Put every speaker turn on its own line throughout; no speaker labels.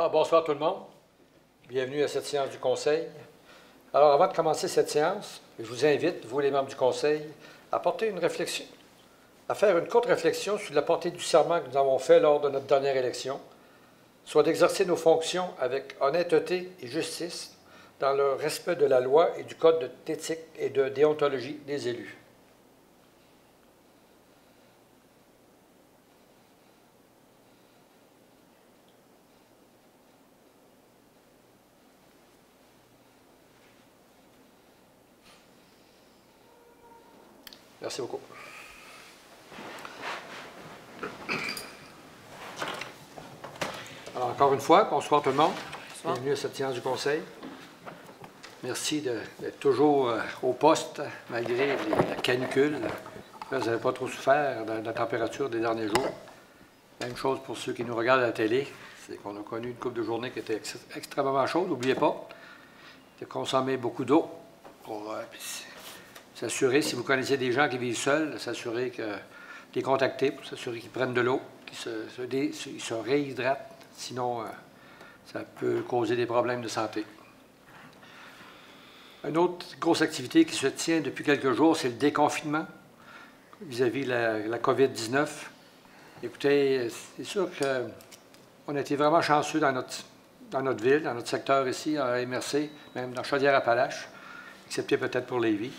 Alors, bonsoir tout le monde. Bienvenue à cette séance du Conseil. Alors, avant de commencer cette séance, je vous invite, vous les membres du Conseil, à porter une réflexion, à faire une courte réflexion sur la portée du serment que nous avons fait lors de notre dernière élection, soit d'exercer nos fonctions avec honnêteté et justice dans le respect de la loi et du code d'éthique et de déontologie des élus. Merci beaucoup. Alors, encore une fois, bonsoir tout le monde. Bonsoir. Bienvenue à cette séance du Conseil. Merci d'être toujours au poste, malgré la canicule. Vous n'avez pas trop souffert de la température des derniers jours. Même chose pour ceux qui nous regardent à la télé. C'est qu'on a connu une couple de journées qui était extrêmement chaude. N'oubliez pas de consommer beaucoup d'eau pour s'assurer, si vous connaissez des gens qui vivent seuls, s'assurer que les contacter pour s'assurer qu'ils prennent de l'eau, qu'ils se réhydratent. Sinon, ça peut causer des problèmes de santé. Une autre grosse activité qui se tient depuis quelques jours, c'est le déconfinement vis-à-vis la COVID-19. Écoutez, c'est sûr qu'on a été vraiment chanceux dans notre ville, dans notre secteur ici, à MRC, même dans Chaudière-Appalaches, excepté peut-être pour Lévis.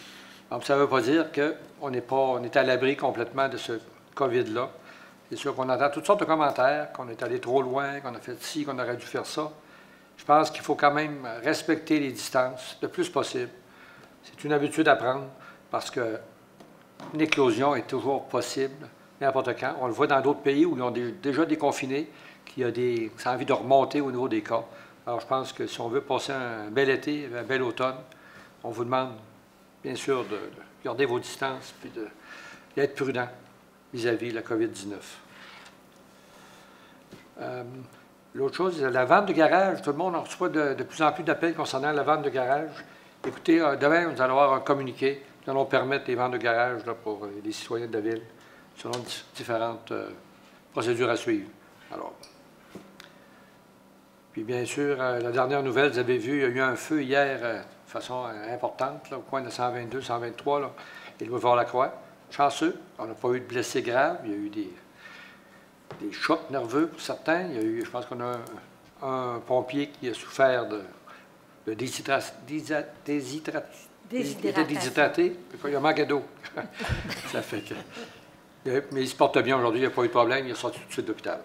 Donc, ça ne veut pas dire qu'on est à l'abri complètement de ce COVID-là. C'est sûr qu'on entend toutes sortes de commentaires, qu'on est allé trop loin, qu'on a fait ci, qu'on aurait dû faire ça. Je pense qu'il faut quand même respecter les distances le plus possible. C'est une habitude à prendre parce qu'une éclosion est toujours possible, n'importe quand. On le voit dans d'autres pays où ils ont déjà déconfiné, ça a envie de remonter au niveau des cas. Alors, je pense que si on veut passer un bel été, un bel automne, on vous demande bien sûr de garder vos distances et d'être prudent vis-à-vis de la COVID-19. L'autre chose, la vente de garage. Tout le monde en reçoit de plus en plus d'appels concernant la vente de garage. Écoutez, demain, nous allons avoir un communiqué. Nous allons permettre les ventes de garage là, pour les citoyens de la ville, selon différentes procédures à suivre. Alors, puis bien sûr, la dernière nouvelle, vous avez vu, il y a eu un feu hier de façon importante, là, au coin de 122, 123, là, et le boulevard Lacroix. Chanceux, on n'a pas eu de blessés graves. Il y a eu des chocs nerveux pour certains. Il y a eu, je pense qu'on a un pompier qui a souffert de déshydraté. Il a manqué d'eau. Ça fait que... Mais il se porte bien aujourd'hui, il n'y a pas eu de problème, il est sorti tout de suite de l'hôpital.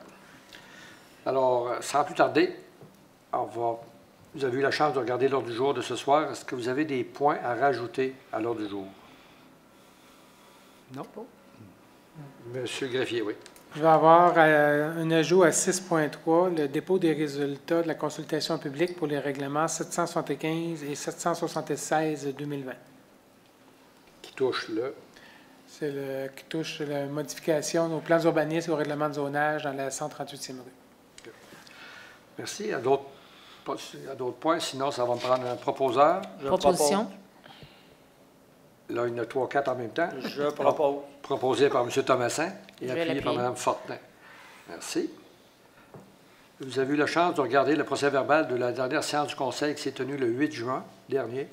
Alors, sans plus tarder, vous avez eu la chance de regarder l'ordre du jour de ce soir. Est-ce que vous avez des points à rajouter à l'ordre du jour? Non. Monsieur Greffier, oui.
Je vais avoir un ajout à 6.3, le dépôt des résultats de la consultation publique pour les règlements 775 et 776-2020.
Qui touche
C'est qui touche la modification aux plans urbanistes et au règlement de zonage dans la 138e rue.
Merci. Il y a d'autres points, sinon ça va me prendre un proposeur.
Proposition.
Là, il y en a 3 ou 4 en même temps.
Je propose.
Proposé par M. Thomasin et appuyé par Mme Fortin. Merci. Vous avez eu la chance de regarder le procès-verbal de la dernière séance du Conseil qui s'est tenue le 8 juin dernier.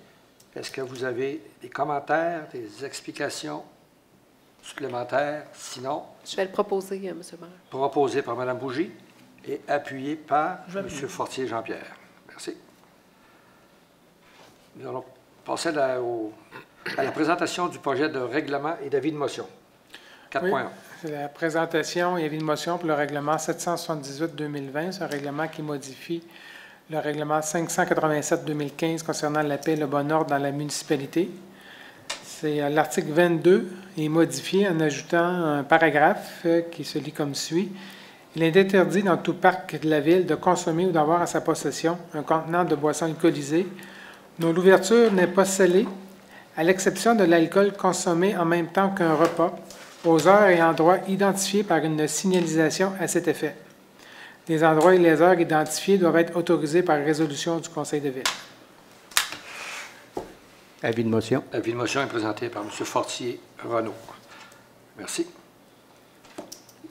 Est-ce que vous avez des commentaires, des explications supplémentaires? Sinon...
Je vais le proposer, M. le maire.
Proposé par Mme Bougie et appuyé par M. Fortier Jean-Pierre. Merci. Nous allons passer à la présentation du projet de règlement et d'avis de motion. 4.1.
Oui, c'est la présentation et avis de motion pour le règlement 778-2020. C'est un règlement qui modifie le règlement 587-2015 concernant la paix et le bon ordre dans la municipalité. C'est l'article 22 est modifié en ajoutant un paragraphe qui se lit comme suit. Il est interdit dans tout parc de la ville de consommer ou d'avoir à sa possession un contenant de boissons alcoolisées dont l'ouverture n'est pas scellée, à l'exception de l'alcool consommé en même temps qu'un repas, aux heures et endroits identifiés par une signalisation à cet effet. Les endroits et les heures identifiés doivent être autorisés par résolution du Conseil de ville.
Avis de motion.
Avis de motion est présenté par M. Fortier-Renaud. Merci.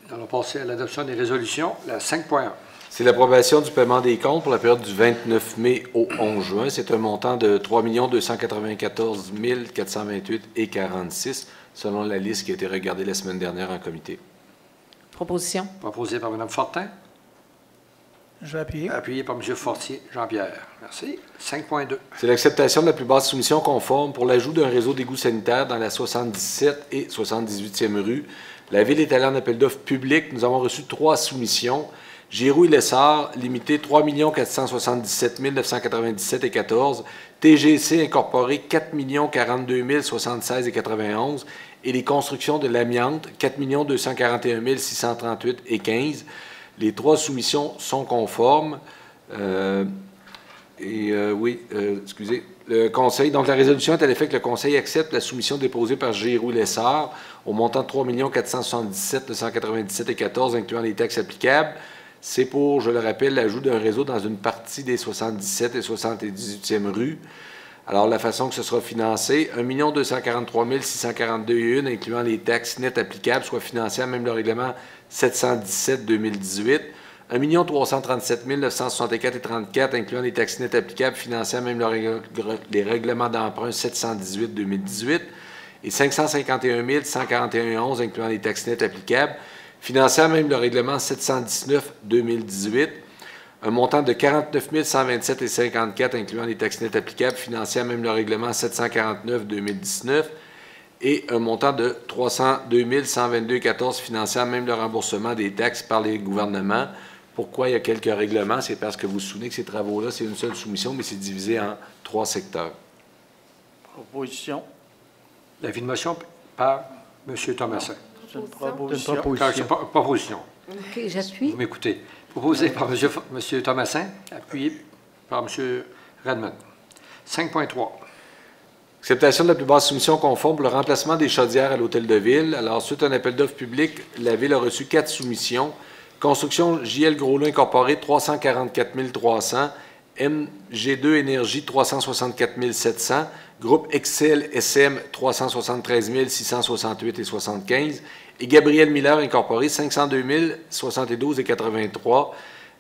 Nous allons passer à l'adoption des résolutions. La 5.1.
C'est l'approbation du paiement des comptes pour la période du 29 mai au 11 juin. C'est un montant de 3 294 428,46 selon la liste qui a été regardée la semaine dernière en comité.
Proposition.
Proposé par Mme Fortin.
Je vais appuyer.
Appuyé par M. Fortier Jean-Pierre. Merci. 5.2.
C'est l'acceptation de la plus basse soumission conforme pour l'ajout d'un réseau d'égouts sanitaires dans la 77 et 78e rue. La Ville est allée en appel d'offres public. Nous avons reçu 3 soumissions. Giroux et Lessard, limité 3 477 997,14. TGC incorporé 4 042 076,91. Et les constructions de l'amiante 4 241 638,15. Les 3 soumissions sont conformes. Excusez. Le Conseil, donc la résolution est à l'effet que le Conseil accepte la soumission déposée par Giroux Lessard au montant de 3 477 997,14, incluant les taxes applicables. C'est pour, je le rappelle, l'ajout d'un réseau dans une partie des 77 et 78e rues. Alors, la façon que ce sera financé, 1 243 642,1, incluant les taxes nettes applicables, soit financées à même le règlement 717-2018. 1 337 964,34, incluant les taxes nettes applicables, financées à même les règlements d'emprunt 718-2018. Et 551 141,11, incluant les taxes nettes applicables, financées à même le règlement 719-2018. Un montant de 49 127,54, incluant les taxes nettes applicables, financées à même le règlement 749-2019. Et un montant de 302 122,14, financé à même le remboursement des taxes par les gouvernements. Pourquoi il y a quelques règlements? C'est parce que vous vous souvenez que ces travaux-là, c'est une seule soumission, mais c'est divisé en 3 secteurs.
Proposition.
L'avis de motion par M. Thomasin.
C'est une
Proposition.
proposition.
Proposition.
OK, j'appuie.
Vous m'écoutez. Proposé par M. Thomasin, appuyé par M. Redmond. 5.3.
Acceptation de la plus basse soumission conforme pour le remplacement des chaudières à l'Hôtel de Ville. Alors, suite à un appel d'offres public, la Ville a reçu 4 soumissions. Construction JL Groslot Incorporé, 344 300. MG2 Énergie, 364 700. Groupe Excel SM, 373 668,75. Et Gabriel Miller Incorporé, 502 072,83.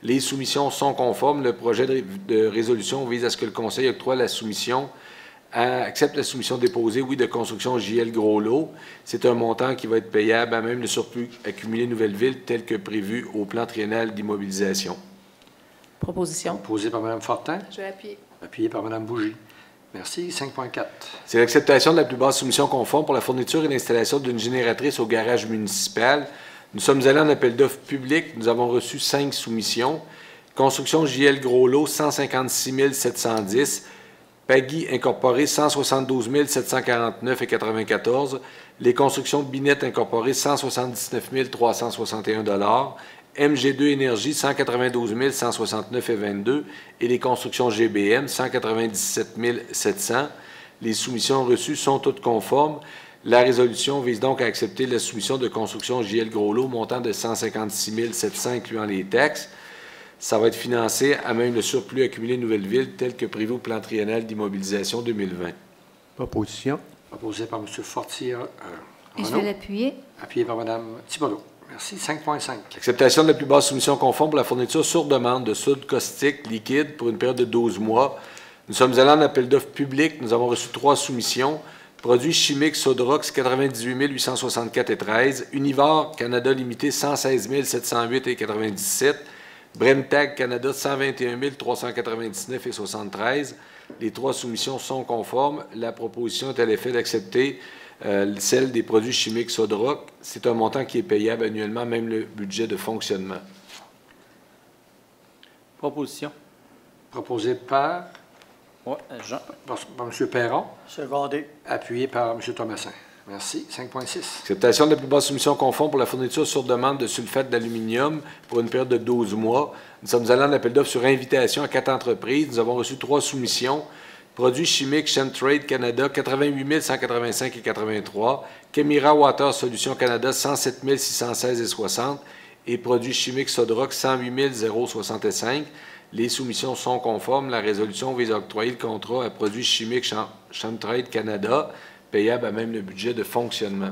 Les soumissions sont conformes. Le projet de résolution vise à ce que le Conseil octroie la soumission, accepte la soumission déposée, oui, de construction JL Groslot. C'est un montant qui va être payable à même le surplus accumulé Nouvelle-Ville tel que prévu au plan triennal d'immobilisation.
Proposition.
Proposé par Mme Fortin,
Je vais appuyer.
appuyé par Mme Bougie. Merci. 5.4.
C'est l'acceptation de la plus basse soumission conforme pour la fourniture et l'installation d'une génératrice au garage municipal. Nous sommes allés en appel d'offres public. Nous avons reçu 5 soumissions. Construction JL Groslot, 156 710. Paggy Incorporé, 172 749,94. Les constructions Binette Incorporé, 179 361 $. MG2 Énergie, 192 169,22. Et les constructions GBM, 197 700. Les soumissions reçues sont toutes conformes. La résolution vise donc à accepter la soumission de construction JL Groslot, montant de 156 700, incluant les taxes. Ça va être financé à même le surplus accumulé Nouvelle-Ville tel que prévu au plan triennal d'immobilisation 2020.
Proposition.
Proposé par M. Fortier.
Et je vais l'appuyer.
Appuyé par Mme Thibodeau. Merci. 5.5.
Acceptation de la plus basse soumission conforme pour la fourniture sur demande de soude caustique liquide pour une période de 12 mois. Nous sommes allés en appel d'offres public. Nous avons reçu 3 soumissions. Produits chimiques Sodrox, 98 864,13. Univar Canada Limité, 116 708,97. Bremtag Canada, 121 399,73. Les 3 soumissions sont conformes. La proposition est à l'effet d'accepter celle des produits chimiques Sodrox. C'est un montant qui est payable annuellement, même le budget de fonctionnement.
Proposition.
Proposé par
Jean.
M. Perron,
Secondé.
appuyé par M. Thomasin. Merci. 5.6.
Acceptation de la plus basse soumission conforme pour la fourniture sur demande de sulfate d'aluminium pour une période de 12 mois. Nous sommes allés en appel d'offres sur invitation à 4 entreprises. Nous avons reçu 3 soumissions. Produits chimiques Chemtrade Canada, 88 185,83. Chemira Water Solutions Canada, 107 616,60. Et produits chimiques Sodrox, 108 065. Les soumissions sont conformes. La résolution vise à octroyer le contrat à produits chimiques Chemtrade Canada, payable à même le budget de fonctionnement.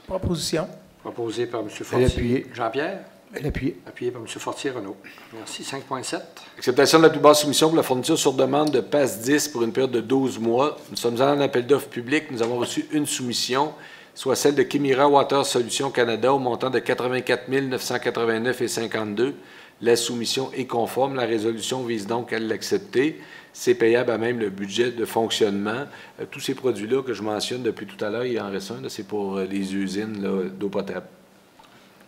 Proposition.
Proposé par M.
Elle
Fortier.
appuyée.
Jean-Pierre,
L'appui.
Appuyé par M. Fortier-Renaud. Merci. 5.7.
Acceptation de la plus basse soumission pour la fourniture sur demande de PAS 10 pour une période de 12 mois. Nous sommes en appel d'offres public. Nous avons reçu une soumission, soit celle de Kimira Water Solutions Canada au montant de 84 989,52 $. La soumission est conforme. La résolution vise donc à l'accepter. C'est payable à même le budget de fonctionnement. Tous ces produits-là que je mentionne depuis tout à l'heure, il en reste un, c'est pour les usines d'eau potable.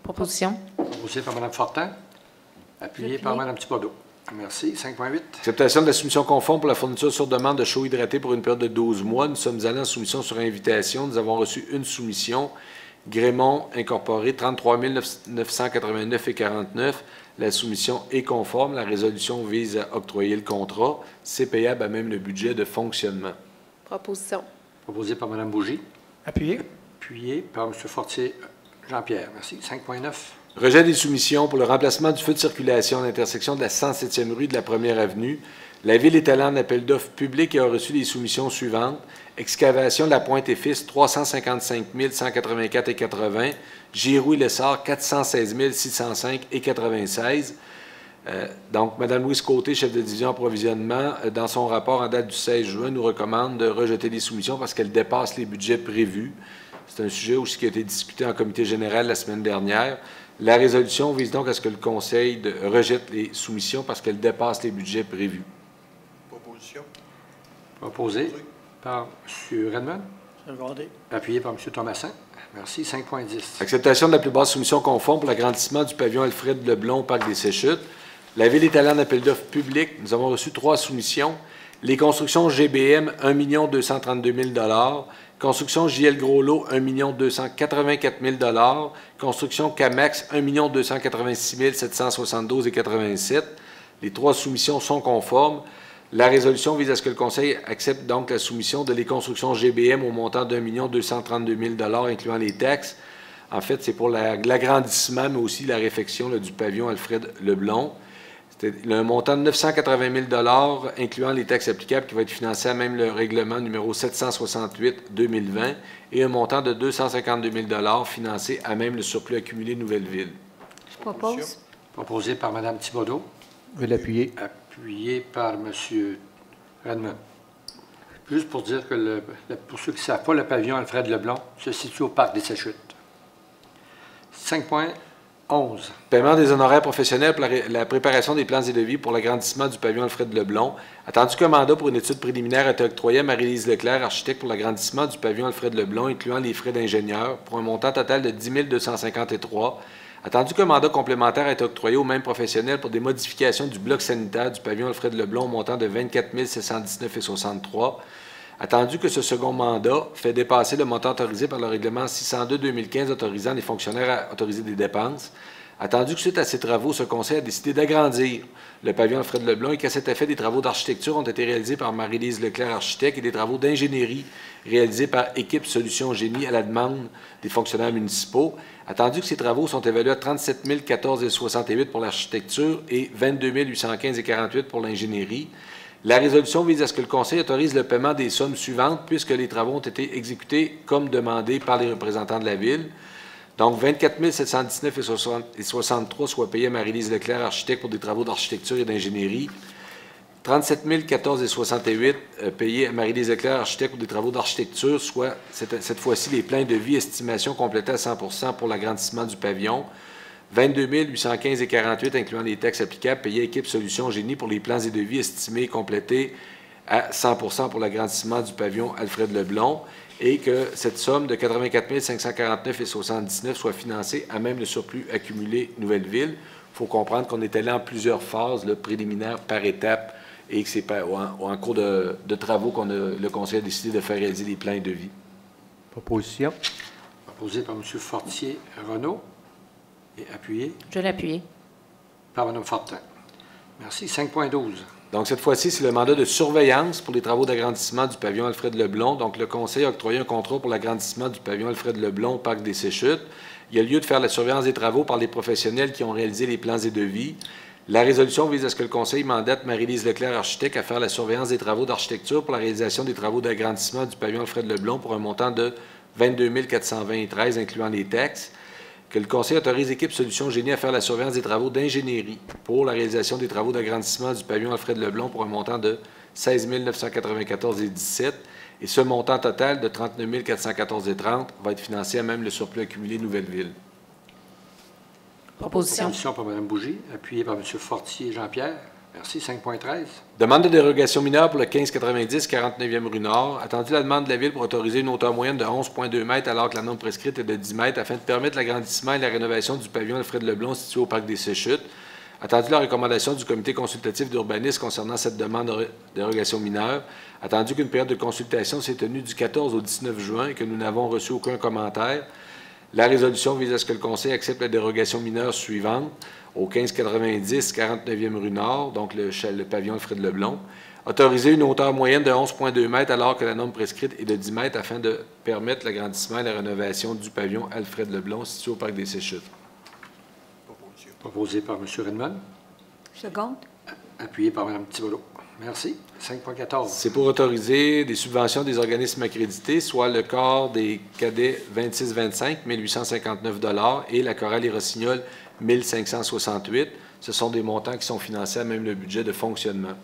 Proposition.
Proposé par Mme Fortin. Appuyé par Mme Thibodeau. Merci. 5.8.
Acceptation de la soumission conforme pour la fourniture sur demande de chaux hydraté pour une période de 12 mois. Nous sommes allés en soumission sur invitation. Nous avons reçu une soumission. Grémont Incorporé, 33 989,49 $. La soumission est conforme. La résolution vise à octroyer le contrat. C'est payable à même le budget de fonctionnement.
Proposition.
Proposé par Mme Bougie.
Appuyé.
Appuyé par M. Fortier Jean-Pierre. Merci. 5.9.
Rejet des soumissions pour le remplacement du feu de circulation à l'intersection de la 107e rue de la 1er avenue. La Ville est allée en appel d'offres public et a reçu les soumissions suivantes. Excavation de la Pointe et Fils, 355 184,80 $. Giroux et Lessard, 416 605,96 $. Donc, Mme Louise Côté, chef de division approvisionnement, dans son rapport en date du 16 juin, nous recommande de rejeter les soumissions parce qu'elles dépassent les budgets prévus. C'est un sujet aussi qui a été discuté en comité général la semaine dernière. La résolution vise donc à ce que le Conseil rejette les soumissions parce qu'elles dépassent les budgets prévus.
Proposition.
Proposé par M. Redmond.
Secondé.
Appuyé par M. Thomasin. Merci. 5.10.
Acceptation de la plus basse soumission conforme pour l'agrandissement du pavillon Alfred Leblond au Parc des Séchutes. La Ville est allée en appel d'offres public. Nous avons reçu 3 soumissions. Les constructions GBM, 1 232 000 $. Construction JL Groslot, 1 284 000 $. Construction CAMAX, 1 286 772,87 $. Les 3 soumissions sont conformes. La résolution vise à ce que le Conseil accepte donc la soumission de les constructions GBM au montant d'1 232 000 $, incluant les taxes. En fait, c'est pour l'agrandissement, mais aussi la réfection du pavillon Alfred Leblond. C'était un montant de 980 000 $, incluant les taxes applicables, qui va être financé à même le règlement numéro 768-2020, et un montant de 252 000 $ financé à même le surplus accumulé Nouvelle-Ville.
Je propose.
Proposé par Mme Thibodeau.
Je vais l'appuyer.
Appuyé par M. Redmond. Juste pour dire que, pour ceux qui ne savent pas, le pavillon Alfred Leblond se situe au Parc des Séchutes. 5.11.
Paiement des honoraires professionnels pour la préparation des plans et devis pour l'agrandissement du pavillon Alfred Leblond. Attendu qu'un mandat pour une étude préliminaire a été octroyé à Marie-Lise Leclerc, architecte pour l'agrandissement du pavillon Alfred Leblond, incluant les frais d'ingénieur, pour un montant total de 10 253 $. Attendu qu'un mandat complémentaire a été octroyé aux mêmes professionnels pour des modifications du bloc sanitaire du pavillon Alfred Leblond au montant de 24 719,63 $. Attendu que ce second mandat fait dépasser le montant autorisé par le règlement 602-2015 autorisant les fonctionnaires à autoriser des dépenses. Attendu que suite à ces travaux, ce Conseil a décidé d'agrandir le pavillon Alfred Leblond et qu'à cet effet, des travaux d'architecture ont été réalisés par Marie-Lise Leclerc, architecte, et des travaux d'ingénierie réalisés par Équipe Solutions Génie à la demande des fonctionnaires municipaux. Attendu que ces travaux sont évalués à 37 014,68 pour l'architecture et 22 815,48 pour l'ingénierie. La résolution vise à ce que le Conseil autorise le paiement des sommes suivantes puisque les travaux ont été exécutés comme demandé par les représentants de la Ville. Donc, 24 719,63 soit payés à Marie-Lise Leclerc, architecte, pour des travaux d'architecture et d'ingénierie. 37 014,68 payés à Marie-Lise Leclerc, architecte, pour des travaux d'architecture, soit cette fois-ci les plans de vie, estimation complétée à 100 % pour l'agrandissement du pavillon. 22 815,48 incluant les taxes applicables payées à Équipe Solutions Génie pour les plans et devis estimés et complétés à 100 % pour l'agrandissement du pavillon Alfred Leblond, et que cette somme de 84 549,79 soit financée à même le surplus accumulé Nouvelle-Ville. Il faut comprendre qu'on est allé en plusieurs phases préliminaires par étapes et que c'est en cours de travaux le Conseil a décidé de faire réaliser les plans et devis.
Proposition.
Proposé par M. Fortier-Renaud et appuyé
Je l'ai appuyé.
par Mme Fortin. Merci. 5.12.
Donc, cette fois-ci, c'est le mandat de surveillance pour les travaux d'agrandissement du pavillon Alfred Leblond. Donc, le Conseil a octroyé un contrat pour l'agrandissement du pavillon Alfred Leblond au Parc des Séchutes. Il y a lieu de faire la surveillance des travaux par les professionnels qui ont réalisé les plans et devis. La résolution vise à ce que le Conseil mandate Marie-Lise Leclerc, architecte, à faire la surveillance des travaux d'architecture pour la réalisation des travaux d'agrandissement du pavillon Alfred Leblond pour un montant de 22 420,13 incluant les taxes. que le Conseil autorise Équipe Solutions Génie à faire la surveillance des travaux d'ingénierie pour la réalisation des travaux d'agrandissement du pavillon Alfred Leblond pour un montant de 16 994,17 et ce montant total de 39 414,30 va être financé à même le surplus accumulé Nouvelle-Ville.
Proposition.
Proposition par Mme Bougie, appuyée par M. Fortier et Jean-Pierre. Merci. 5.13.
Demande de dérogation mineure pour le 1590 49e rue Nord. Attendu la demande de la Ville pour autoriser une hauteur moyenne de 11,2 mètres alors que la norme prescrite est de 10 mètres afin de permettre l'agrandissement et la rénovation du pavillon Alfred Leblond situé au Parc des Séchutes. Attendu la recommandation du Comité consultatif d'urbanisme concernant cette demande de dérogation mineure. Attendu qu'une période de consultation s'est tenue du 14 au 19 juin et que nous n'avons reçu aucun commentaire. La résolution vise à ce que le Conseil accepte la dérogation mineure suivante au 1590 49e rue Nord, donc le pavillon Alfred Leblond. Autoriser une hauteur moyenne de 11,2 mètres alors que la norme prescrite est de 10 mètres afin de permettre l'agrandissement et la rénovation du pavillon Alfred Leblond situé au Parc des Séchutes.
Proposé par M. Redmond,
Seconde.
appuyé par Mme Thibodeau. Merci. 5.14.
C'est pour autoriser des subventions des organismes accrédités, soit le corps des cadets 26-25, 1859 $ et la chorale et rossignol, 1568. Ce sont des montants qui sont financés à même le budget de fonctionnement.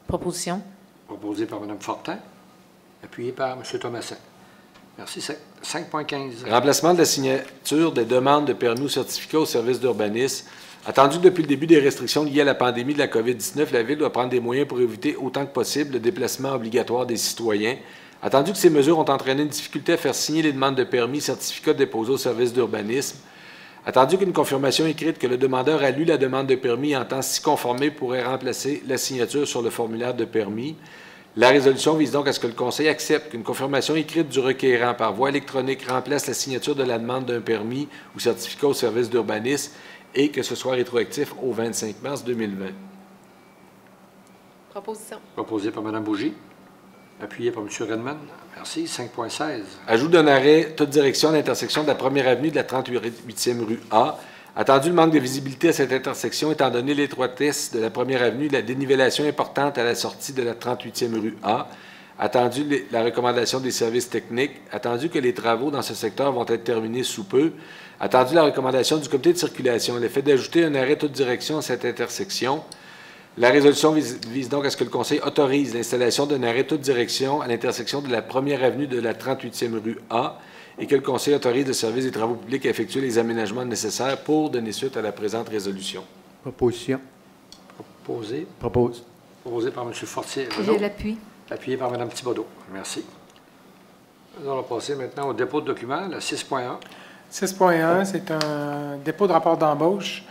Proposition.
Proposé par Mme Fortin, appuyé par M. Thomassin. Merci. 5.15.
Remplacement de la signature des demandes de permis ou certificats au service d'urbanisme. Attendu que depuis le début des restrictions liées à la pandémie de la COVID-19, la Ville doit prendre des moyens pour éviter autant que possible le déplacement obligatoire des citoyens. Attendu que ces mesures ont entraîné une difficulté à faire signer les demandes de permis et certificats déposés au service d'urbanisme. Attendu qu'une confirmation écrite que le demandeur a lu la demande de permis et entend s'y conformer pourrait remplacer la signature sur le formulaire de permis. La résolution vise donc à ce que le Conseil accepte qu'une confirmation écrite du requérant par voie électronique remplace la signature de la demande d'un permis ou certificat au service d'urbanisme et que ce soit rétroactif au 25 mars 2020.
Proposition.
Proposé par Mme Bougie, appuyé par M. Redmond. Merci. 5.16.
Ajout d'un arrêt toute direction à l'intersection de la 1er avenue et de la 38e rue A. Attendu le manque de visibilité à cette intersection étant donné l'étroitesse de la 1er avenue et la dénivellation importante à la sortie de la 38e rue A. Attendu la recommandation des services techniques. Attendu que les travaux dans ce secteur vont être terminés sous peu. Attendu la recommandation du comité de circulation. L'effet d'ajouter un arrêt toute direction à cette intersection. La résolution vise donc à ce que le Conseil autorise l'installation d'un arrêt toute direction à l'intersection de la 1er avenue de la 38e rue A et que le Conseil autorise le service des travaux publics à effectuer les aménagements nécessaires pour donner suite à la présente résolution.
Proposition.
Proposé.
Propose.
Proposé par M. Fortier.
Je l'appuie.
Appuyé par Mme Thibodeau. Merci. Nous allons passer maintenant au dépôt de documents, le 6.1.
6.1, c'est un dépôt de rapport d'embauche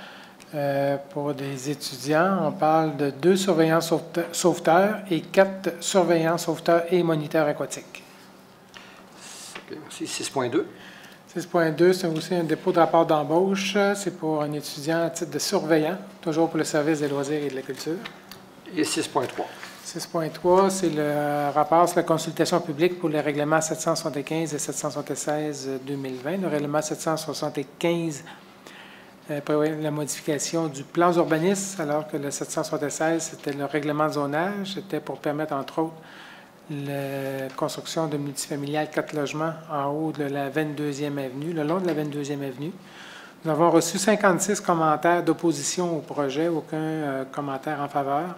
pour des étudiants. On parle de 2 surveillants sauveteurs et 4 surveillants sauveteurs et moniteurs aquatiques.
Okay, merci. 6.2.
6.2, c'est aussi un dépôt de rapport d'embauche. C'est pour un étudiant à titre de surveillant, toujours pour le service des loisirs et de la culture.
Et 6.3.
6.3, c'est le rapport sur la consultation publique pour les règlements 775 et 776-2020. Le règlement 775 prévoit la modification du plan d'urbanisme, alors que le 776, c'était le règlement de zonage. C'était pour permettre, entre autres, la construction de multifamiliales 4 logements en haut de la 22e avenue, le long de la 22e avenue. Nous avons reçu 56 commentaires d'opposition au projet, aucun commentaire en faveur.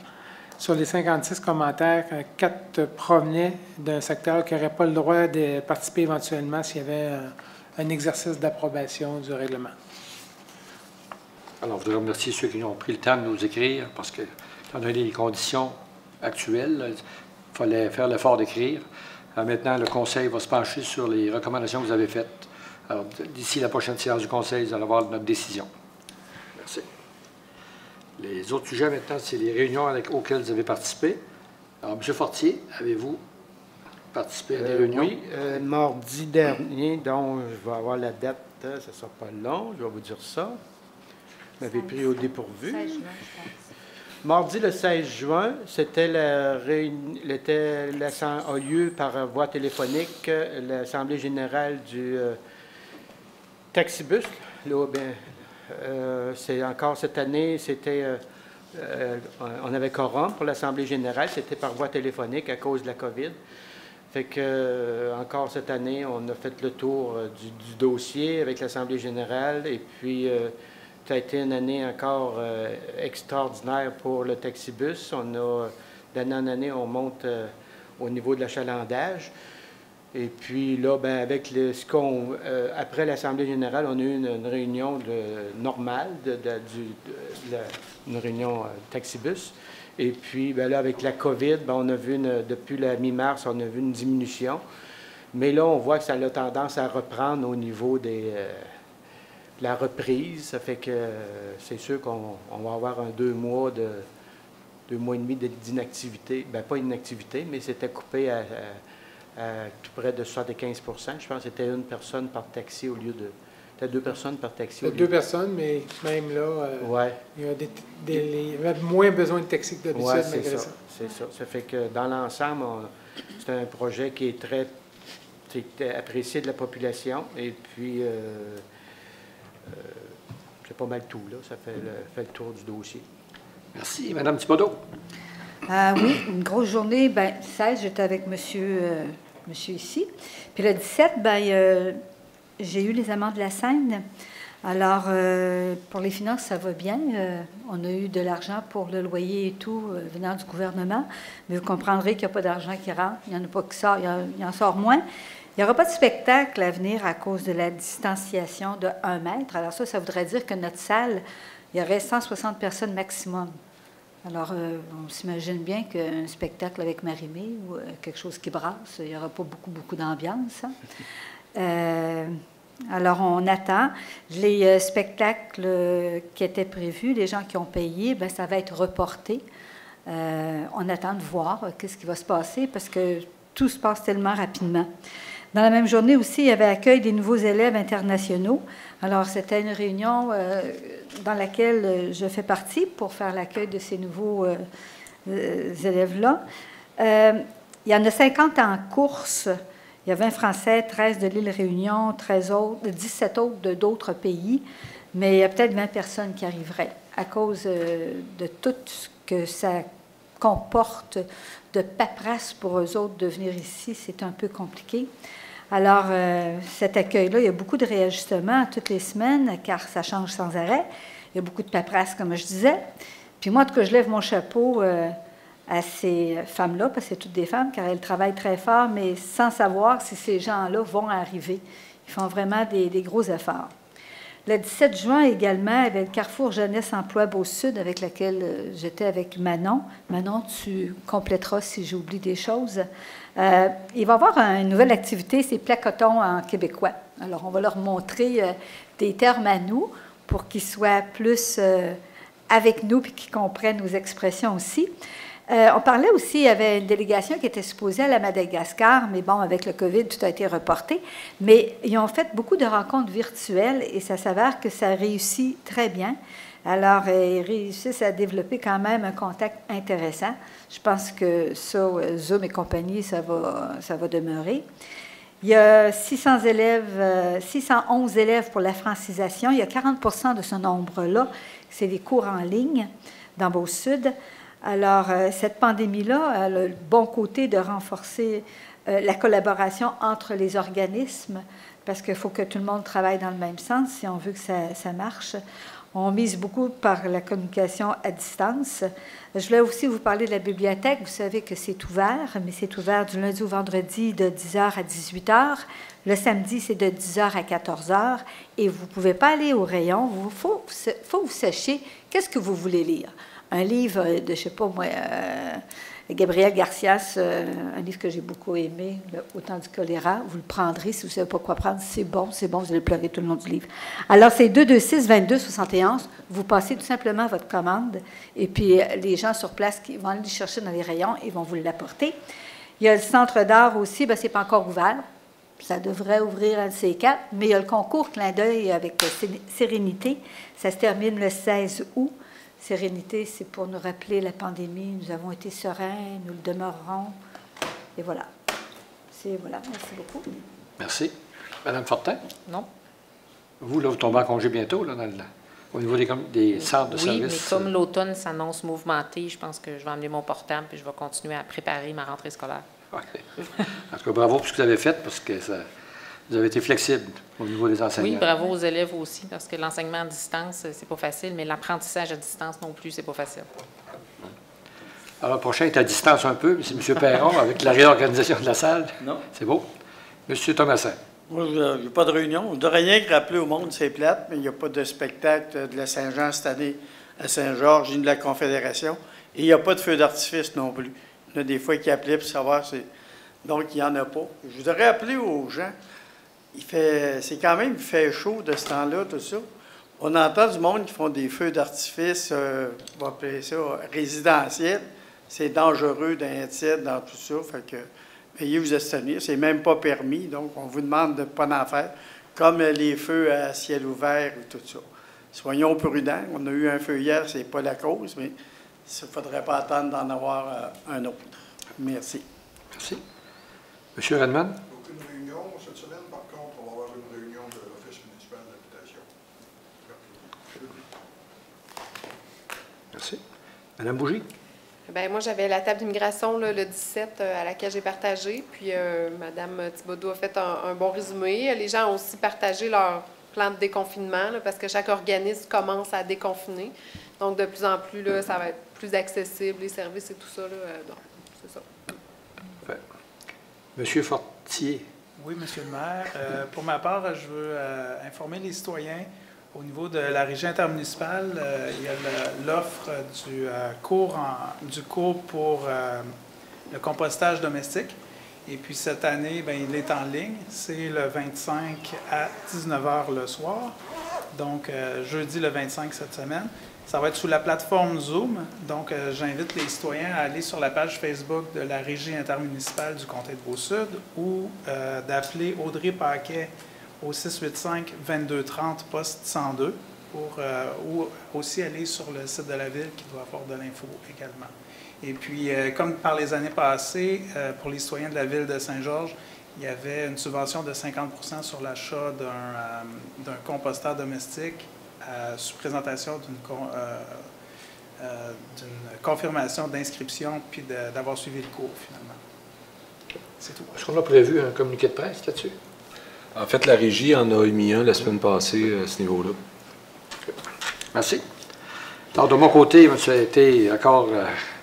Sur les 56 commentaires, 4 provenaient d'un secteur qui n'aurait pas le droit de participer éventuellement s'il y avait un exercice d'approbation du règlement.
Alors, je voudrais remercier ceux qui ont pris le temps de nous écrire parce que, étant donné les conditions actuelles, il fallait faire l'effort d'écrire. Maintenant, le Conseil va se pencher sur les recommandations que vous avez faites. Alors, d'ici la prochaine séance du Conseil, vous allez avoir notre décision. Merci. Les autres sujets, maintenant, c'est les réunions auxquelles vous avez participé. Alors, M. Fortier, avez-vous participé à des réunions?
Oui, mardi dernier, donc je vais avoir la date, ça ne sera pas long, je vais vous dire ça. Vous m'avez pris au dépourvu.
16 juin, je pense.
Mardi le 16 juin, c'était la réunion, a lieu par voie téléphonique l'Assemblée générale du Taxibus. Là, c'est encore cette année, on avait quorum pour l'Assemblée générale, c'était par voie téléphonique à cause de la COVID. Fait que, encore cette année, on a fait le tour du dossier avec l'Assemblée générale. Et puis, ça a été une année encore extraordinaire pour le taxibus. D'année en année, on monte au niveau de l'achalandage. Et puis là, ben, avec après l'Assemblée générale, on a eu une réunion normale, une réunion taxibus. Et puis ben là, avec la COVID, ben, on a vu depuis la mi-mars, on a vu une diminution. Mais là, on voit que ça a tendance à reprendre au niveau de la reprise. Ça fait que c'est sûr qu'on va avoir 2 mois et demi d'inactivité. Bien, pas inactivité, mais c'était coupé à tout près de 75 %. Je pense que c'était 1 personne par taxi au lieu de... C'était 2 personnes par taxi.
Il y a 2 personnes, mais même là,
ouais.
il y avait moins besoin de taxi que d'habitude,
ouais,
malgré ça.
C'est ça. Ça fait que dans l'ensemble, c'est un projet qui est très apprécié de la population. Et puis, c'est pas mal tout, là. Ça fait le tour du dossier.
Merci. Madame Thibodeau.
Oui, une grosse journée. Ben, 16, j'étais avec monsieur ici. Puis le 17, ben, j'ai eu les amants de la Seine. Alors, pour les finances, ça va bien. On a eu de l'argent pour le loyer et tout venant du gouvernement. Mais vous comprendrez qu'il n'y a pas d'argent qui rentre. Il n'y en a pas qui sort. Il en sort moins. Il n'y aura pas de spectacle à venir à cause de la distanciation de 1 mètre. Alors ça voudrait dire que notre salle, il y aurait 160 personnes maximum. Alors, on s'imagine bien qu'un spectacle avec Marie-Mé ou quelque chose qui brasse, il n'y aura pas beaucoup d'ambiance. Hein? Alors, on attend. Les spectacles qui étaient prévus, les gens qui ont payé, bien, ça va être reporté. On attend de voir qu'est-ce qui va se passer parce que tout se passe tellement rapidement. Dans la même journée aussi, il y avait accueil des nouveaux élèves internationaux. Alors, c'était une réunion dans laquelle je fais partie pour faire l'accueil de ces nouveaux élèves-là. Il y en a 50 en course. Il y a 20 Français, 13 de l'île Réunion, 17 autres d'autres pays. Mais il y a peut-être 20 personnes qui arriveraient à cause de tout ce que ça comporte de paperasse pour eux autres de venir ici. C'est un peu compliqué. Alors, cet accueil-là, il y a beaucoup de réajustements toutes les semaines, car ça change sans arrêt. Il y a beaucoup de paperasse, comme je disais. Puis moi, en tout cas, je lève mon chapeau à ces femmes-là, parce que c'est toutes des femmes, car elles travaillent très fort, mais sans savoir si ces gens-là vont arriver. Ils font vraiment des gros efforts. Le 17 juin également, avec le Carrefour Jeunesse Emploi Beau-Sud, avec laquelle j'étais avec Manon. Manon, tu compléteras si j'oublie des choses. Il va y avoir une nouvelle activité, c'est placoton en québécois. Alors, on va leur montrer des termes à nous pour qu'ils soient plus avec nous et qu'ils comprennent nos expressions aussi. On parlait aussi, il y avait une délégation qui était supposée aller à Madagascar, mais bon, avec le COVID, tout a été reporté. Mais ils ont fait beaucoup de rencontres virtuelles et ça s'avère que ça réussit très bien. Alors, ils réussissent à développer quand même un contact intéressant. Je pense que ça, Zoom et compagnie, ça va demeurer. Il y a 611 élèves pour la francisation. Il y a 40 de ce nombre-là. C'est des cours en ligne dans Beau-Sud. Alors, cette pandémie-là a le bon côté de renforcer la collaboration entre les organismes, parce qu'il faut que tout le monde travaille dans le même sens si on veut que ça marche. On mise beaucoup par la communication à distance. Je voulais aussi vous parler de la bibliothèque. Vous savez que c'est ouvert, mais c'est ouvert du lundi au vendredi de 10h à 18h. Le samedi, c'est de 10h à 14h. Et vous ne pouvez pas aller au rayon. Il faut que vous sachiez qu'est-ce que vous voulez lire. Un livre de, je ne sais pas moi, Gabriel Garcias, un livre que j'ai beaucoup aimé, Au temps du choléra. Vous le prendrez si vous ne savez pas quoi prendre. C'est bon, vous allez pleurer tout le long du livre. Alors, c'est 226-22-71. Vous passez tout simplement votre commande et puis les gens sur place qui vont aller le chercher dans les rayons et vont vous l'apporter. Il y a le centre d'art aussi, bien, ce n'est pas encore ouvert. Ça devrait ouvrir un de ces 4, mais il y a le concours Clin d'œil avec Sérénité. Ça se termine le 16 août. Sérénité, c'est pour nous rappeler la pandémie. Nous avons été sereins, nous le demeurerons. Et voilà. Voilà. Merci beaucoup.
Merci. Madame Fortin?
Non.
Vous, là, vous tombez en congé bientôt, là, au niveau des centres de services?
Oui, mais comme l'automne s'annonce mouvementé, je pense que je vais emmener mon portable et je vais continuer à préparer ma rentrée scolaire.
En tout cas, bravo pour ce que vous avez fait, parce que vous avez été flexible au niveau des enseignants.
Oui, bravo aux élèves aussi, parce que l'enseignement à distance, c'est pas facile, mais l'apprentissage à distance non plus, c'est pas facile.
Alors, le prochain est à distance un peu, c'est M. Perron avec la réorganisation de la salle.
Non.
C'est beau. M. Thomasin.
Moi, il n'y a pas de réunion. Je ne dois rien que rappeler au monde, c'est plate, mais il n'y a pas de spectacle de la Saint-Jean cette année à Saint-Georges, ni de la Confédération. Et il n'y a pas de feu d'artifice non plus. Il y en a des fois qui appelaient pour savoir. Donc, il n'y en a pas. Je voudrais rappeler aux gens, il fait chaud de ce temps-là, tout ça. On entend du monde qui font des feux d'artifice, on va appeler ça résidentiels. C'est dangereux dans un titre, dans tout ça. Fait que, veuillez vous abstenir. C'est même pas permis. Donc, on vous demande de ne pas en faire. Comme les feux à ciel ouvert et tout ça. Soyons prudents. On a eu un feu hier, c'est pas la cause, mais il ne faudrait pas attendre d'en avoir un autre. Merci.
Merci. M. Redmond.
Aucune réunion cette semaine. Par contre, on va avoir une réunion de l'Office municipal d'habitation.
Merci. Mme Bougie.
Bien, moi, j'avais la table d'immigration le 17 à laquelle j'ai partagé. Puis, Mme Thibodeau a fait un bon résumé. Les gens ont aussi partagé leur plan de déconfinement là, parce que chaque organisme commence à déconfiner. Donc, de plus en plus, là, ça va être plus accessible, les services et tout ça. Là, donc, c'est ça.
Parfait. Monsieur Fortier.
Oui, Monsieur le maire. Pour ma part, je veux informer les citoyens au niveau de la régie intermunicipale. Il y a l'offre du cours pour le compostage domestique. Et puis cette année, bien, il est en ligne. C'est le 25 à 19h le soir. Donc, jeudi le 25 cette semaine. Ça va être sous la plateforme Zoom. Donc, j'invite les citoyens à aller sur la page Facebook de la Régie intermunicipale du Comté de Beau-Sud ou d'appeler Audrey Paquet au 685-2230, poste 102, ou aussi aller sur le site de la Ville qui doit avoir de l'info également. Et puis, comme par les années passées, pour les citoyens de la Ville de Saint-Georges, il y avait une subvention de 50% sur l'achat d'un composteur domestique sous présentation d'une confirmation d'inscription puis d'avoir suivi le cours, finalement. C'est tout.
Est-ce qu'on a prévu un communiqué de presse là-dessus?
En fait, la Régie en a émis un la semaine passée à ce niveau-là.
Merci. Alors, de mon côté, ça a été encore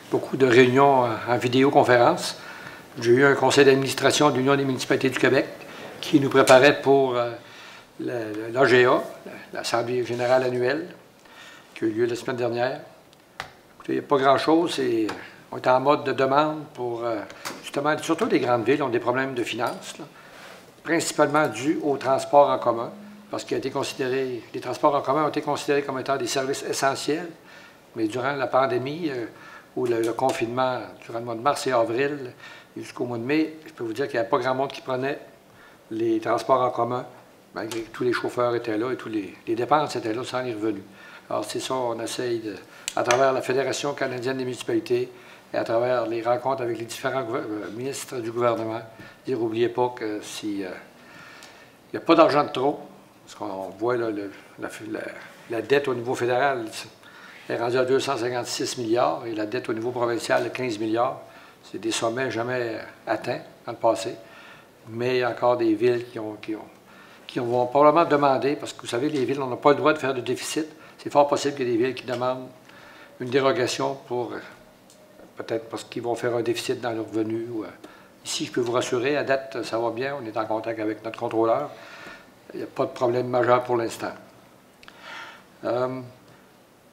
beaucoup de réunions en vidéoconférence. J'ai eu un conseil d'administration de l'Union des municipalités du Québec qui nous préparait pour l'AGA, l'Assemblée générale annuelle, qui a eu lieu la semaine dernière. Écoutez, il n'y a pas grand-chose. On est en mode de demande pour, justement, surtout les grandes villes ont des problèmes de finances, là, principalement dus au transport en commun, parce qu'il a été considéré, les transports en commun ont été considérés comme étant des services essentiels, mais durant la pandémie ou le confinement, durant le mois de mars et avril, et jusqu'au mois de mai, je peux vous dire qu'il n'y avait pas grand monde qui prenait les transports en commun, malgré que tous les chauffeurs étaient là et tous les dépenses étaient là sans les revenus. Alors, c'est ça, on essaye, à travers la Fédération canadienne des municipalités et à travers les rencontres avec les différents ministres du gouvernement, dire, n'oubliez pas que s'il n'y a pas d'argent de trop, parce qu'on voit là, la dette au niveau fédéral est rendue à 256 milliards et la dette au niveau provincial à 15 milliards. C'est des sommets jamais atteints dans le passé, mais il y a encore des villes qui vont probablement demander, parce que vous savez, les villes, on n'a pas le droit de faire de déficit. C'est fort possible qu'il y ait des villes qui demandent une dérogation pour, peut-être parce qu'ils vont faire un déficit dans leurs revenus. Ici, je peux vous rassurer, à date, ça va bien. On est en contact avec notre contrôleur. Il n'y a pas de problème majeur pour l'instant.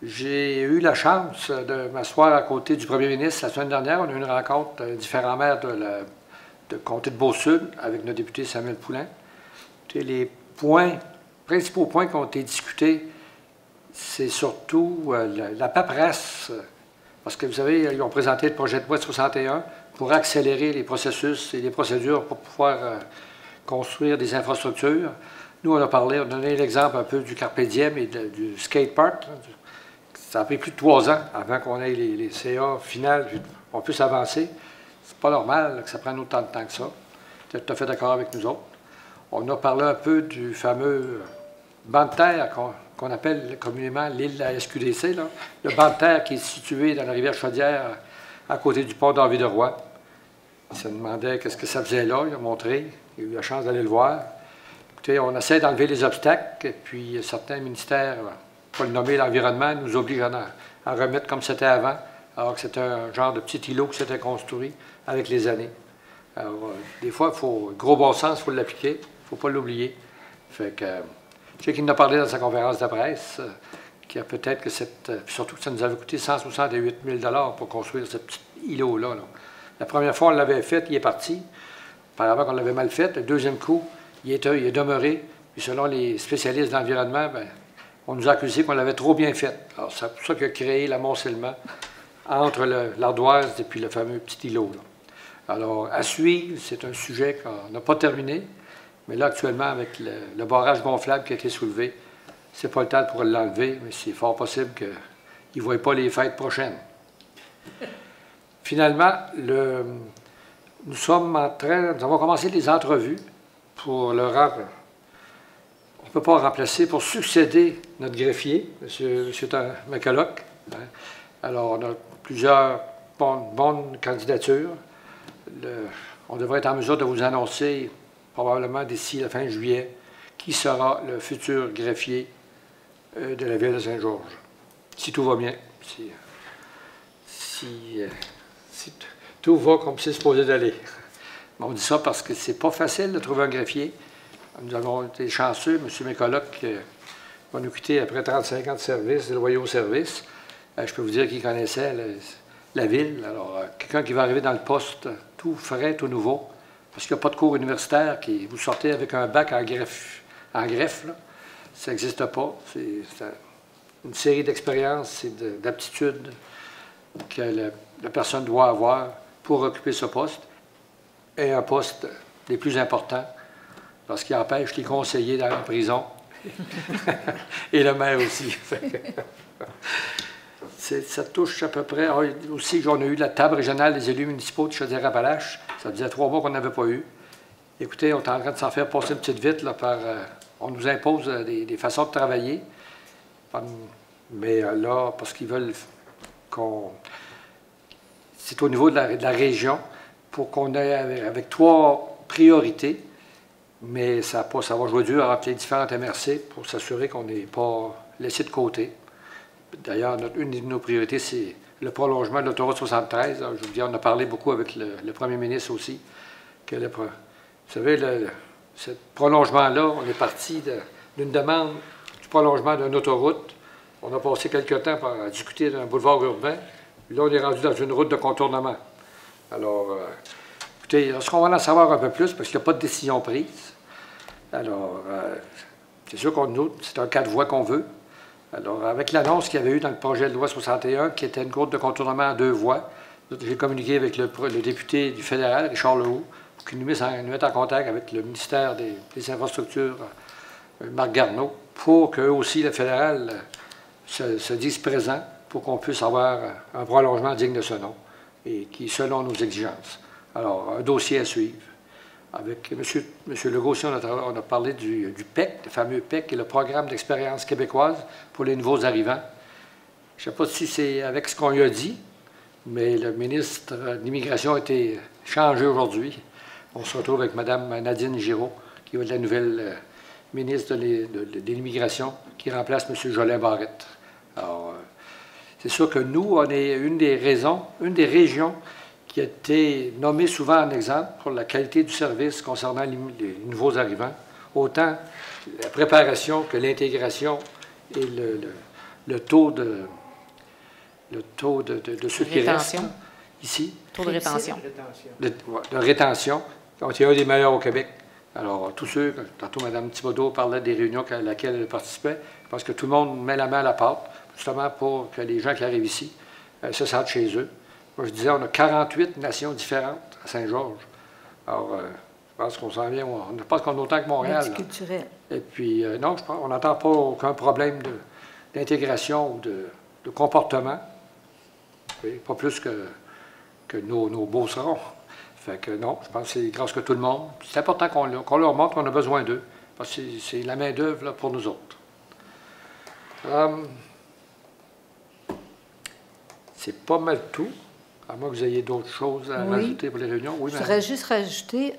J'ai eu la chance de m'asseoir à côté du premier ministre la semaine dernière. On a eu une rencontre différents maires de Comté de Beau-Sud avec notre député Samuel Poulin. Les principaux points qui ont été discutés, c'est surtout la paperasse. Parce que vous savez, ils ont présenté le projet de loi 61 pour accélérer les processus et les procédures pour pouvoir construire des infrastructures. Nous, on a donné l'exemple un peu du Carpe Diem et du skatepark. Ça a pris plus de 3 ans avant qu'on ait les CA finales, qu'on puisse avancer. C'est pas normal que ça prenne autant de temps que ça. Tu es tout à fait d'accord avec nous autres. On a parlé un peu du fameux banc de terre qu'on appelle communément l'île de la SQDC, là. Le banc de terre qui est situé dans la rivière Chaudière à côté du pont d'Henri-de-Roy. Il se demandait qu'est-ce que ça faisait là. Il a montré. Il a eu la chance d'aller le voir. Écoutez, on essaie d'enlever les obstacles, et puis certains ministères, pas le nommer l'environnement, nous obligent à remettre comme c'était avant, alors que c'était un genre de petit îlot qui s'était construit avec les années. Alors, des fois, il faut, gros bon sens, il faut l'appliquer, il ne faut pas l'oublier. Fait que, je sais qu'il en a parlé dans sa conférence de presse, qu'il y a peut-être que surtout que ça nous avait coûté 168 000 pour construire ce petit îlot-là. Là. La première fois, on l'avait fait, il est parti. Apparemment qu'on l'avait mal fait. Le deuxième coup, il est demeuré. Puis selon les spécialistes de l'environnement, on nous a accusé qu'on l'avait trop bien fait. Alors, c'est pour ça qu'il a créé l'amoncellement entre l'ardoise et puis le fameux petit îlot. Là. Alors, à suivre, c'est un sujet qu'on n'a pas terminé, mais là, actuellement, avec le barrage gonflable qui a été soulevé, c'est pas le temps pour l'enlever, mais c'est fort possible qu'il ne voie pas les fêtes prochaines. Finalement, nous avons commencé les entrevues pour le rang. On ne peut pas remplacer pour succéder notre greffier, M. McCulloch. Alors, on a plusieurs bonnes candidatures. On devrait être en mesure de vous annoncer, probablement d'ici la fin juillet, qui sera le futur greffier de la ville de Saint-Georges. Si tout va bien, si tout va comme c'est supposé d'aller. On dit ça parce que c'est pas facile de trouver un greffier. Nous avons été chanceux. M. McCulloch va nous quitter après 35 ans de service, de loyaux service. Je peux vous dire qu'il connaissait la ville. Alors, quelqu'un qui va arriver dans le poste tout frais, tout nouveau, parce qu'il n'y a pas de cours universitaire, vous sortez avec un bac en greffe là. Ça n'existe pas. C'est une série d'expériences et d'aptitudes que la personne doit avoir pour occuper ce poste, et un poste des plus importants, parce qu'il empêche les conseillers d'aller en prison, et le maire aussi. Ça touche à peu près... aussi, on a eu la table régionale des élus municipaux de Chaudière-Appalaches. Ça faisait 3 mois qu'on n'avait pas eu. Écoutez, on est en train de s'en faire passer une petite vite, là, on nous impose des façons de travailler. Mais là, parce qu'ils veulent c'est au niveau de la région, pour qu'on ait avec 3 priorités, mais ça va jouer dur entre les différentes MRC pour s'assurer qu'on n'est pas laissé de côté. D'ailleurs, une de nos priorités, c'est le prolongement de l'autoroute 73. Alors, je vous dis, on a parlé beaucoup avec le premier ministre aussi. Vous savez, ce prolongement-là, on est parti d'une demande du prolongement d'une autoroute. On a passé quelques temps à discuter d'un boulevard urbain. Là, on est rendu dans une route de contournement. Alors, écoutez, lorsqu'on va en savoir un peu plus, parce qu'il n'y a pas de décision prise, alors, c'est sûr c'est un 4 voies qu'on veut. Alors, avec l'annonce qu'il y avait eu dans le projet de loi 61, qui était une route de contournement à 2 voies, j'ai communiqué avec le député du fédéral, Richard Lehoux, pour qu'il nous mette en contact avec le ministère des Infrastructures, Marc Garneau, pour qu'eux aussi, le fédéral, se disent présents pour qu'on puisse avoir un prolongement digne de ce nom et qui, selon nos exigences. Alors, un dossier à suivre. Avec M. Legault aussi, on a parlé du PEC, le fameux PEC, qui est le Programme d'expérience québécoise pour les nouveaux arrivants. Je ne sais pas si c'est avec ce qu'on lui a dit, mais le ministre de l'Immigration a été changé aujourd'hui. On se retrouve avec Mme Nadine Giraud, qui est la nouvelle ministre de l'Immigration, qui remplace M. Jolin Barrette. Alors, c'est sûr que nous, on est une des régions qui a été nommée souvent en exemple pour la qualité du service concernant les nouveaux arrivants, autant la préparation que l'intégration et le taux de ceux qui restent ici.
Taux de rétention.
De rétention, qui ont été un des meilleurs au Québec. Alors, tous ceux, tantôt Mme Thibodeau parlait des réunions à laquelle elle participait, parce que tout le monde met la main à la pâte, justement pour que les gens qui arrivent ici se sentent chez eux. Moi, je disais, on a 48 nations différentes à Saint-Georges. Alors, je pense qu'on s'en vient, on pense qu'on a autant que Montréal.
Multiculturel.
Et puis, non, on n'entend pas aucun problème d'intégration ou de comportement. Oui, pas plus que nos beaucerons. Fait que non, je pense que c'est grâce que tout le monde. C'est important qu'on leur montre qu'on a besoin d'eux, parce que c'est la main-d'œuvre pour nous autres. C'est pas mal tout. À moins que vous ayez d'autres choses à
Oui.
rajouter pour les réunions. Oui,
Je
madame.
voudrais juste rajouter,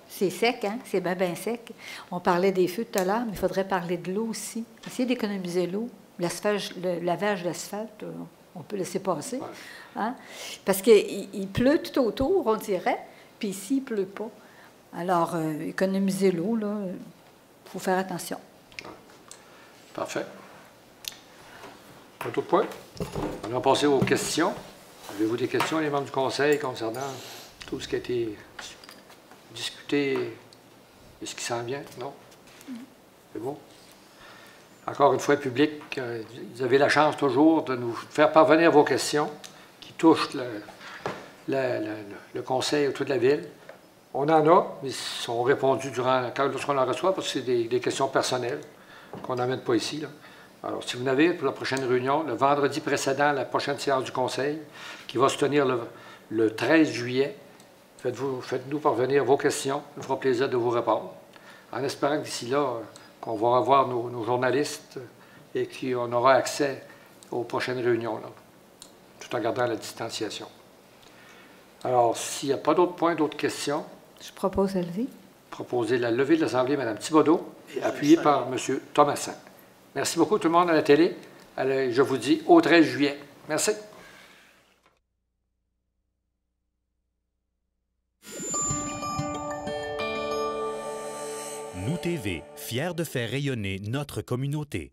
c'est sec, hein? C'est bien, bien sec. On parlait des feux tout à l'heure, mais il faudrait parler de l'eau aussi. Essayer d'économiser l'eau. Le lavage d'asphalte, on peut laisser passer.
Ouais.
Hein? Parce qu'il pleut tout autour, on dirait, puis ici, il ne pleut pas. Alors, économiser l'eau, là, il faut faire attention.
Parfait. Pas d'autres points? On va passer aux questions. Avez-vous des questions, les membres du Conseil, concernant tout ce qui a été discuté et ce qui s'en vient? Non? C'est bon? Encore une fois, public, vous avez la chance toujours de nous faire parvenir vos questions qui touchent le Conseil ou toute la Ville. On en a, mais ils sont répondus lorsqu'on en reçoit, parce que c'est des questions personnelles qu'on n'amène pas ici, là. Alors, si vous n'avez pour la prochaine réunion, le vendredi précédent, la prochaine séance du Conseil, qui va se tenir le 13 juillet, faites-nous parvenir vos questions. Ça nous fera plaisir de vous répondre. En espérant que d'ici là, qu'on va revoir nos journalistes et qu'on aura accès aux prochaines réunions, là, tout en gardant la distanciation. Alors, s'il n'y a pas d'autres points, d'autres questions,
Je propose à lever.
proposez la levée de l'Assemblée, Mme Thibodeau, et appuyée par M. Thomassin. Merci beaucoup tout le monde à la télé. Allez, je vous dis au 13 juillet. Merci.
Nous TV, fiers de faire rayonner notre communauté.